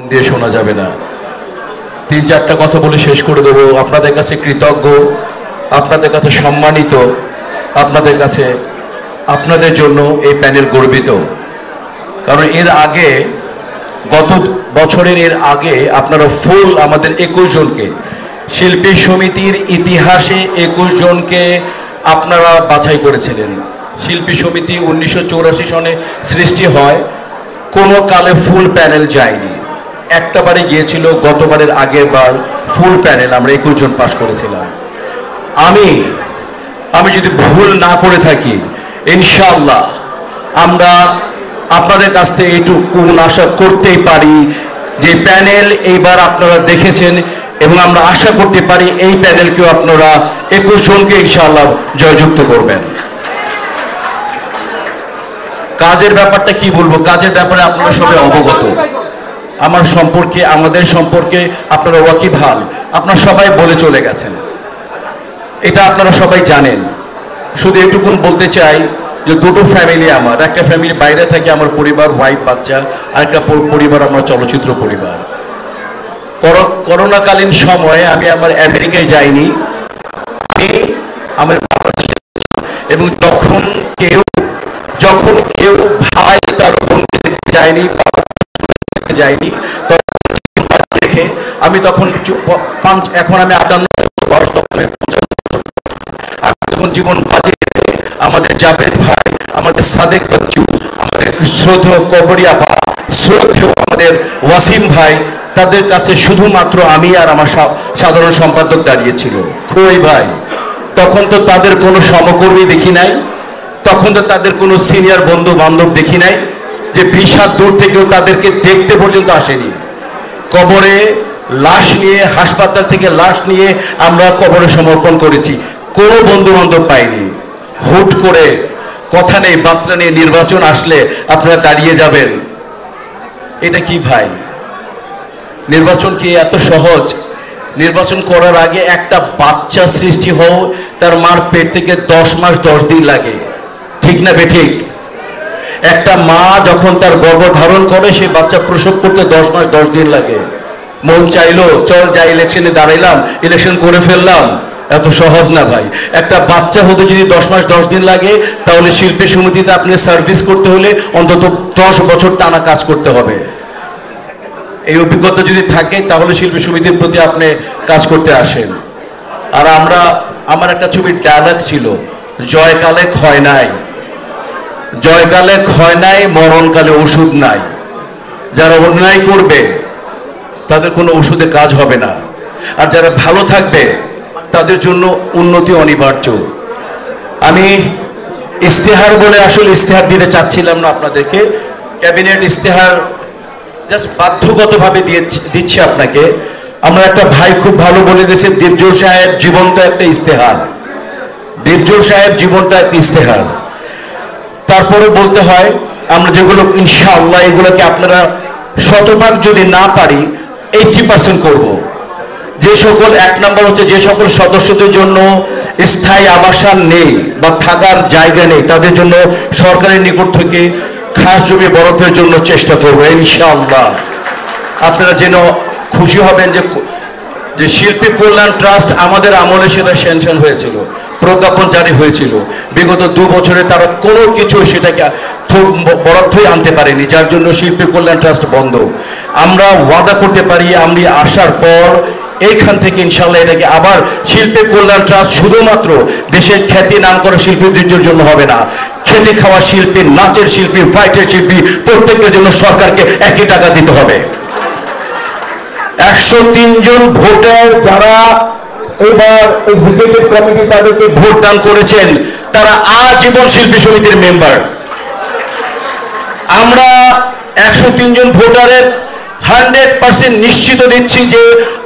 দিয়ে শোনা যাবে না। তিন চারটা কথা বলে শেষ করে দেবো। আপনাদের কাছে কৃতজ্ঞ, আপনাদের কাছে সম্মানিত, আপনাদের কাছে, আপনাদের জন্য এই প্যানেল গর্বিত। কারণ এর আগে, গত বছরের এর আগে আপনারা ফুল আমাদের 21 জনকে, শিল্পী সমিতির ইতিহাসে 21 জনকে আপনারা বাছাই করেছিলেন। শিল্পী সমিতি 1984 সনে সৃষ্টি হয়, কোনো কালে ফুল প্যানেল যায়নি, একটা বারে গিয়েছিল, গতবারের আগের বার ফুল প্যানেল আমরা 21 জন পাশ করেছিলাম। আমি যদি ভুল না করে থাকি, ইনশাআল্লাহ আমরা আপনাদের কাছ থেকে এইটুকু আশা করতেই পারি যে প্যানেল এইবার আপনারা দেখেছেন, এবং আমরা আশা করতে পারি এই প্যানেলকেও আপনারা 21 জনকে ইনশাআল্লাহ জয়যুক্ত করবেন। কাজের ব্যাপারটা কি বলবো, কাজের ব্যাপারে আপনারা সবাই অবগত। আমার সম্পর্কে, আমাদের সম্পর্কে আপনারা ওয়াকিবহাল, আপনারা সবাই বলে চলে গেছেন, এটা আপনারা সবাই জানেন। শুধু এটুকুন বলতে চাই যে দুটো ফ্যামিলি, আমার একটা ফ্যামিলি বাইরে থাকে, আমার পরিবার, ওয়াইফ, বাচ্চা, আর একটা পরিবার আমার চলচ্চিত্র পরিবার। করোনাকালীন সময়ে আমি আমার আমেরিকায় যাইনি, আমার এবং যখন কেউ ভাই তার যায়নি, দেখে আমি তখন এখন আমি 58 তখন জীবন বাজে আমাদের জাভেদ ভাই, আমাদের সাদেক বাচ্চু, আমাদের শ্রদ্ধেয় কবরিয়া ভাই, শ্রদ্ধেয় আমাদের ওয়াসিম ভাই, তাদের কাছে শুধুমাত্র আমি আর আমার সাধারণ সম্পাদক দাঁড়িয়েছিল। খোই ভাই, তখন তো তাদের কোনো সমকর্মী দেখি নাই, তখন তো তাদের কোনো সিনিয়র বন্ধু বান্ধব দেখি নাই, যে 20 হাত দূর থেকেও তাদেরকে দেখতে পর্যন্ত আসেনি। কবরে লাশ নিয়ে, হাসপাতাল থেকে লাশ নিয়ে আমরা কবরে সমর্পণ করেছি, কোনো বন্ধু বান্ধব পাইনি। হুট করে কথা নেই বার্তা নেই, নির্বাচন আসলে আপনারা দাঁড়িয়ে যাবেন, এটা কি ভাই? নির্বাচন কি এত সহজ? নির্বাচন করার আগে একটা বাচ্চা সৃষ্টি হও, তার মার পেট থেকে 10 মাস 10 দিন লাগে, ঠিক না বেঠিক? একটা মা যখন তার গর্ভধারণ করে, সেই বাচ্চা প্রসব করতে 10 মাস 10 দিন লাগে। মন চাইলো চল যাই ইলেকশনে দাঁড়াইলাম, ইলেকশন করে ফেললাম, এত সহজ না ভাই। একটা বাচ্চা হতে যদি 10 মাস 10 দিন লাগে, তাহলে শিল্পী সমিতিতে আপনি সার্ভিস করতে হলে অন্তত 10 বছর টানা কাজ করতে হবে। এই অভিজ্ঞতা যদি থাকে তাহলে শিল্পী সমিতির প্রতি আপনি কাজ করতে আসেন। আর আমার একটা ছবির ডায়লগ ছিল, জয়কালে ক্ষয় নাই, জয়কালে ক্ষয় নাই, মরণকালে ওষুধ নাই। যারা অন্যায় করবে তাদের কোনো ওষুধে কাজ হবে না, আর যারা ভালো থাকবে তাদের জন্য উন্নতি অনিবার্য। আমি ইস্তেহার বলে আসলে ইস্তেহার দিতে চাচ্ছিলাম না আপনাদেরকে, ক্যাবিনেট ইস্তেহার জাস্ট বাধ্যগতভাবে দিচ্ছি আপনাকে। আমরা একটা ভাই খুব ভালো বলে দিয়েছে, দীপজল সাহেব জীবনটা একটা ইস্তেহার, দীপজল সাহেব জীবনটা একটা ইস্তেহার। তারপরে বলতে হয় আমরা যেগুলো ইনশাআল্লাহ এগুলোকে আপনারা শতভাগ যদি না পারি 80% করব। যে সকল, 1 নম্বর হচ্ছে যে সকল সদস্যদের জন্য স্থায়ী আবাসন নেই বা থাকার জায়গা নেই, তাদের জন্য সরকারের নিকট থেকে খাস জমি বরাদ্দের জন্য চেষ্টা করবো ইনশাআল্লাহ। আপনারা যেন খুশি হবেন যে শিল্পী কল্যাণ ট্রাস্ট আমাদের আমলে সেটা স্যাংশন হয়েছিল, প্রজ্ঞাপন জারি হয়েছিল। বিগত 2 বছরে তারা কোনো কিছু সেটাকে বরাদ্দই আনতে পারেনি, যার জন্য শিল্পী কল্যাণ ট্রাস্ট বন্ধ। আমরা ওয়াদা করতে পারি, আমি আসার পর এইখান থেকে ইনশাআল্লাহ এটাকে আবার শিল্পী কল্যাণ ট্রাস্ট শুধুমাত্র দেশের খ্যাতি নাম করা শিল্পীদের জন্য হবে না, খেটে খাওয়া শিল্পী, নাচের শিল্পী, ফাইটের শিল্পী, প্রত্যেকের জন্য সরকারকে একই টাকা দিতে হবে। 103 জন ভোটার যারা এবার এক্সিকিউটিভ কমিটি তাদেরকে ভোট দান করেছেন, তারা আজীবন শিল্পী সমিতির মেম্বার। আমরা 103 জন ভোটারের 100% নিশ্চিত দিচ্ছি যে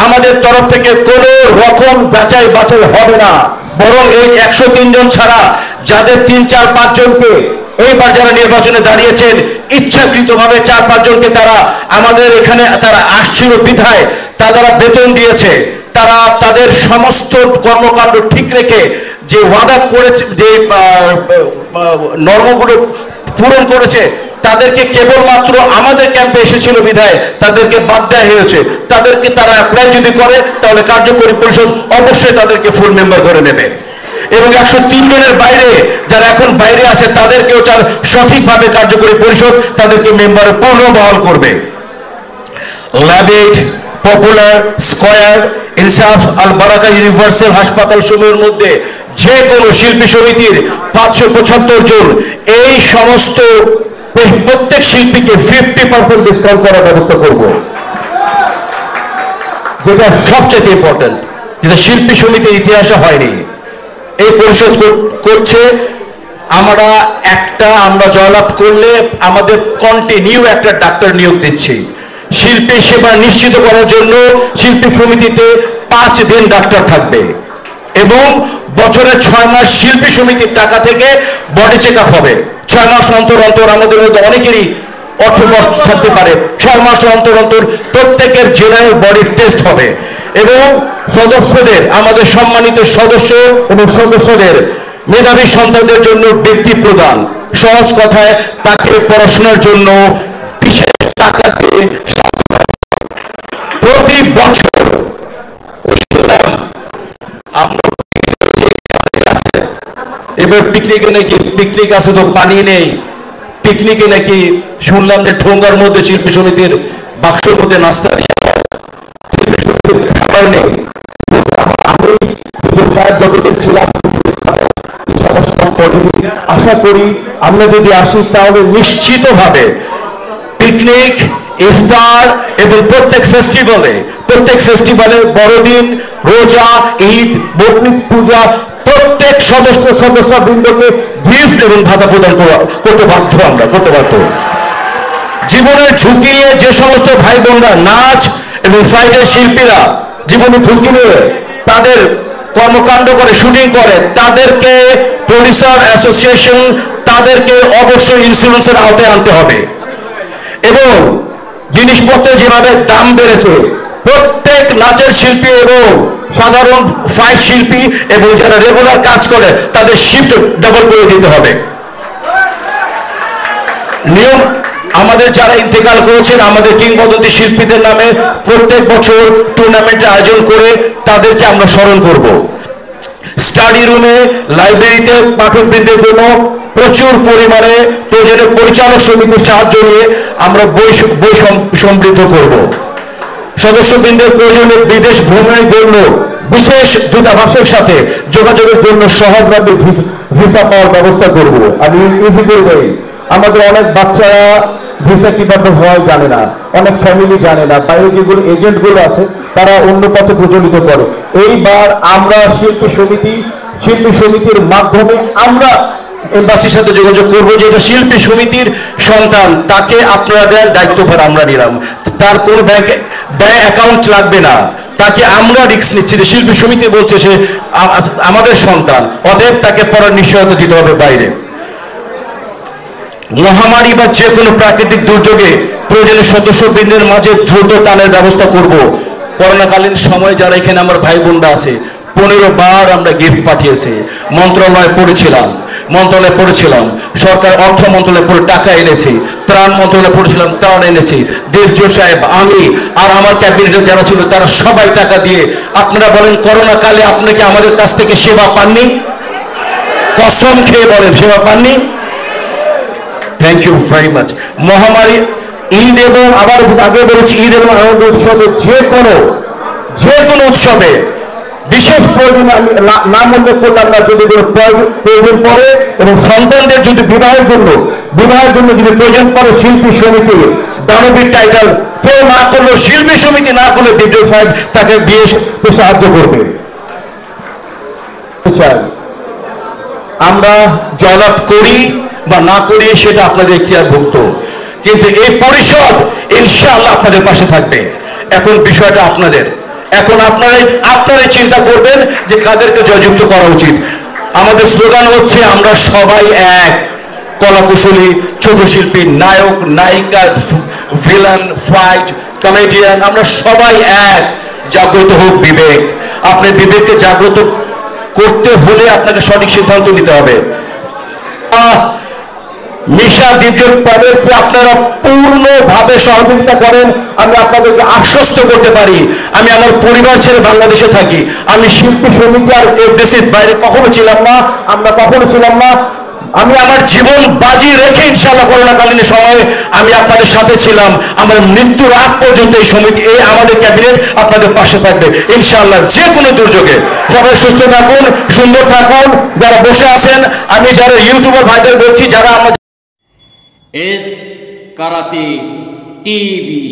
আমাদের তরফ থেকে কোনো রকম বাছাই হবে না, বরং এই 103 জন ছাড়া যাদের 3, 4, 5 জনকে এইবার যারা নির্বাচনে দাঁড়িয়েছেন, ইচ্ছাকৃতভাবে 4, 5 জনকে তারা আমাদের এখানে তারা আসছিল বিধায় তারা বেতন দিয়েছে, তারা তাদের সমস্ত কর্মকাণ্ড ঠিক রেখে যে ওয়াদা করেছে, যে নর্মগুলো পূরণ করেছে, তাদেরকে কেবলমাত্র আমাদের ক্যাম্পে এসেছিল বিধায় তাদেরকে বাদ দেওয়া হয়েছে। তাদেরকে তারা অ্যাপ্লাই যদি করে তাহলে কার্যকরী পরিষদ অবশ্যই তাদেরকে ফুল মেম্বার করে নেবে এবং 103 জনের বাইরে যারা এখন বাইরে আছে তাদেরকেও সঠিকভাবে কার্যকরী পরিষদ তাদেরকে মেম্বারে পূর্ণ বহাল করবে। ল্যাবেট, পপুলার, স্কয়ার, ইনসাফ, আল বারাকা ইউনিভার্সাল হাসপাতাল সমূহের মধ্যে যে কোনো শিল্পী সমিতির 575 জন এই সমস্ত প্রত্যেক শিল্পীকে 50% ডিসকাউন্ট করার ব্যবস্থা করব, যেটা সবচেয়ে ইম্পর্টেন্ট, যেটা শিল্পী সমিতির ইতিহাসে হয়নি। এই পরিষদ করছে। আমরা জয়লাভ করলে আমাদের কন্টিনিউ একটা ডাক্তার নিয়োগ দিচ্ছি। শিল্পী সেবা নিশ্চিত করার জন্য শিল্পী সমিতিতে 5 দিন ডাক্তার থাকবে এবং বছরে 6 মাস শিল্পী সমিতির টাকা থেকে বডি চেক আপ হবে। 6 মাস অন্তর অন্তর আমাদের মধ্যে অনেকেরই অর্থ থাকতে পারে, 6 মাস অন্তর অন্তর প্রত্যেকের জেলায় বডি টেস্ট হবে এবং সদস্যদের, আমাদের সম্মানিত সদস্য এবং সদস্যদের মেধাবী সন্তানদের জন্য বৃত্তি প্রদান। সহজ কথায় তাকে পড়াশোনার জন্য বিশেষ টাকা দিয়ে প্রতি বছর এবার পিকনিক আছে তো পানি নেই, পিকনিকে নাকি শুনলাম যে ঠোঙ্গার মধ্যে শিল্পী সমিতির বাক্সের মধ্যে নাস্তা খাবার নেই। আশা করি আমরা যদি আসি তাহলে নিশ্চিতভাবে পিকনিক, ইফতার এবং প্রত্যেক ফেস্টিভ্যালে বড়দিন, রোজা, ঈদ, বকরিদ পূজা প্রত্যেক সদস্যবৃন্দকে গিফট এবং ভাতা প্রদান করতে বাধ্য, আমরা করতে বাধ্য। জীবনের ঝুঁকি নিয়ে যে সমস্ত ভাই বোনরা নাচ এবং ফাইটের শিল্পীরা জীবনে ঝুঁকি নিয়ে তাদের কর্মকাণ্ড করে, শুটিং করে, তাদেরকে প্রডিউসার অ্যাসোসিয়েশন তাদেরকে অবশ্যই ইন্স্যুরেন্সের আওতায় আনতে হবে এবং জিনিসপত্রের যেভাবে দাম বেড়েছে প্রত্যেক নাচের শিল্পী এবং সাধারণ ফাইট শিল্পী এবং যারা রেগুলার কাজ করে তাদের শিফট ডাবল করে দিতে হবে। নিয়ম আমাদের যারা ইন্তেকাল করেছেন আমাদের কিংবদন্তি শিল্পীদের নামে প্রত্যেক বছর টুর্নামেন্টের আয়োজন করে তাদেরকে আমরা স্মরণ করব। স্টাডি রুমে, লাইব্রেরিতে পাঠকবৃন্দের জন্য প্রচুর পরিমাণে প্রয়োজনীয় পরিচালক সমিতির সাহায্য নিয়ে আমরা বই সমৃদ্ধ করব। সদস্যবৃন্দের প্রয়োজনীয় বিদেশ ভ্রমণের জন্য বিশেষ দূতাবাসের সাথে যোগাযোগের জন্য সহজভাবে ভিসা পাওয়ার ব্যবস্থা করব। আমি ইজি করব। আমাদের অনেক বাচ্চারা ভিসা কিভাবে হয় জানে না, অনেক ফ্যামিলি জানে না, বাইরে যেগুলো এজেন্ট গুলো আছে তারা অন্য পথে প্রচলিত করে। এইবার আমরা শিল্পী সমিতির মাধ্যমে আমরা এমবাসির সাথে যোগাযোগ করবো যে এটা শিল্পী সমিতির সন্তান, তাকে আপনারা দেন, দায়িত্বভার আমরা নিলাম, তার কোন ব্যাংক অ্যাকাউন্ট লাগবে না, তাকে আমরা রিস্ক নিচ্ছি যে শিল্পী সমিতি বলছে সে আমাদের সন্তান, অতএব তাকে পড়ার নিশ্চয়তা দিতে হবে বাইরে। মহামারী বা যে কোনো প্রাকৃতিক দুর্যোগে প্রয়োজনীয় সদস্যবৃন্দের মাঝে দ্রুত টানের ব্যবস্থা করব। করোনাকালীন সময়ে যারা এখানে আমার ভাই বোনরা আছে 15 বার আমরা গিফট পাঠিয়েছি। মন্ত্রণালয়ে পড়েছিলাম, সরকার অর্থ মন্ত্রণালয়ে পড়ে টাকা এনেছি, ত্রাণ মন্ত্রণালয়ে পড়েছিলাম, ত্রাণ এনেছি। দেবজো সাহেব, আমি আর আমার ক্যাবিনেটে যারা ছিল তারা সবাই টাকা দিয়ে। আপনারা বলেন করোনা কালে আপনি কি আমাদের কাছ থেকে সেবা পাননি? কসম খেয়ে বলেন সেবা পাননি? Thank you very much. মহামারী, ঈদ এবং আবার আগে বলেছি ঈদ এবং আনন্দ উৎসবে যে কোনো উৎসবে বিশেষ প্রয়োজন আমি নাম উল্লেখ করলাম না, যদি প্রয়োজন পড়ে এবং সন্তানদের যদি বিবাহের জন্য যদি প্রয়োজন পড়ে শিল্পী সমিতি দানবীর টাইটেল কেউ না করলেও শিল্পী সমিতি না করলে বিদ্যুৎ সাহেব তাকে বিয়ে সাহায্য করবে। আমরা জয়লাভ করি বা না করি সেটা আপনাদের এখতিয়ারভুক্ত, কিন্তু এই পরিষদ ইনশাআল্লাহ আপনাদের পাশে থাকবে। এখন বিষয়টা আপনাদের, এখন আপনারাই চিন্তা করবেন যে কাদেরকে জয়যুক্ত করা উচিত। আমাদের স্লোগান হচ্ছে আমরা সবাই এক, কলাকুশলী, ছোট শিল্পী, নায়ক, নায়িকা, ভিলেন, ফাইট, কমেডিয়ান, আমরা সবাই এক। জাগ্রত হোক বিবেক। আপনি বিবেককে জাগ্রত করতে হলে আপনাকে সঠিক সিদ্ধান্ত নিতে হবে। মিশা দ্বিতীয় তাদেরকে আপনারা পূর্ণভাবে সহযোগিতা করেন। আমি আপনাদেরকে আশ্বস্ত করতে পারি, আমি আমার পরিবার ছেড়ে বাংলাদেশে থাকি। আমি শিল্পী সমিতি আর এই দেশের বাইরে কখনো ছিলাম না, আমরা কখনো ছিলাম না। আমি আমার জীবন বাজি রেখে ইনশাআল্লাহ করোনাকালীন সময়ে আমি আপনাদের সাথে ছিলাম। আমার মৃত্যুর আগ পর্যন্ত এই সমিতি, এই আমাদের ক্যাবিনেট আপনাদের পাশে থাকবে ইনশাআল্লাহ, যে কোনো দুর্যোগে। সবাই সুস্থ থাকুন, সুন্দর থাকুন। যারা বসে আছেন, আমি যারা ইউটিউবার ভাইদের বলছি, যারা আমার এস কারাতে টিভি।